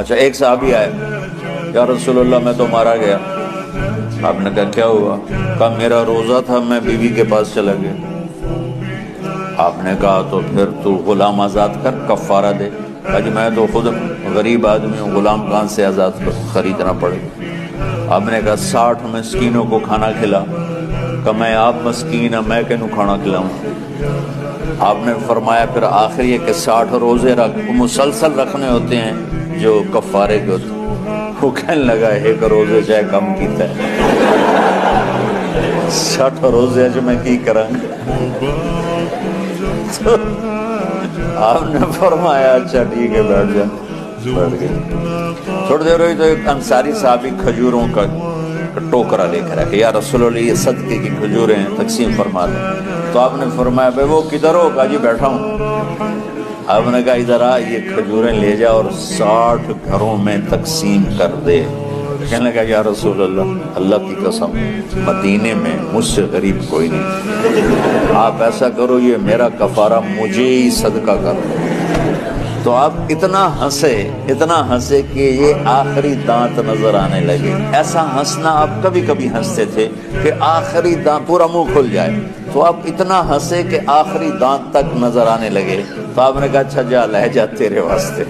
اچھا ایک صحابی آئے، یا رسول اللہ میں تو مارا گیا۔ آپ نے کہا کیا ہوا؟ کہا میرا روزہ تھا، میں بیوی کے پاس چلا گیا۔ آپ نے کہا تو پھر تو غلام آزاد کر، کفارہ دے۔ کہا جی میں تو خود غریب آدمی ہوں، غلام کہاں سے آزاد خریدنا پڑے۔ آپ نے کہا 60 مسکینوں کو کھانا کھلا۔ کہ میں آپ مسکین ہیں، میں کینوں کھانا کھلاؤں؟ آپ نے فرمایا پھر آخر یہ کہ 60 روزے مسلسل رکھنے ہوتے ہیں جو کفارے کے ہوتے ہیں۔ وہ کہنے لگا ایک روزے چاہے کم کیتا ہے، 60 روزے جو میں کی کروں۔ تو آپ نے فرمایا اچھا ٹھیک ہے بیٹھ جا۔ بیٹھ گئے۔ تھوڑی دیر ہوئی تو ایک انصاری صحابی کھجوروں کا ٹوکرا لے کر آئے، یا رسول اللہ یہ صدقے کی کھجوریں ہیں، تقسیم فرما دیں۔ تو آپ نے فرمایا بھائی وہ کدھر ہو؟ کہا جی بیٹھا ہوں۔ آپ نے کہا ادھر آ، یہ کھجوریں لے جا اور 60 گھروں میں تقسیم کر دے۔ کہنے لگا یا رسول اللہ، اللہ کی قسم مدینے میں مجھ سے غریب کوئی نہیں، آپ ایسا کرو یہ میرا کفارہ مجھے ہی صدقہ کر دو۔ تو آپ اتنا ہنسے کہ یہ آخری دانت نظر آنے لگے۔ ایسا ہنسنا آپ کبھی کبھی ہنستے تھے کہ آخری دانت پورا منہ کھل جائے، تو آپ اتنا ہنسے کہ آخری دانت تک نظر آنے لگے۔ تو آپ نے کہا اچھا جا لے جا تیرے واسطے۔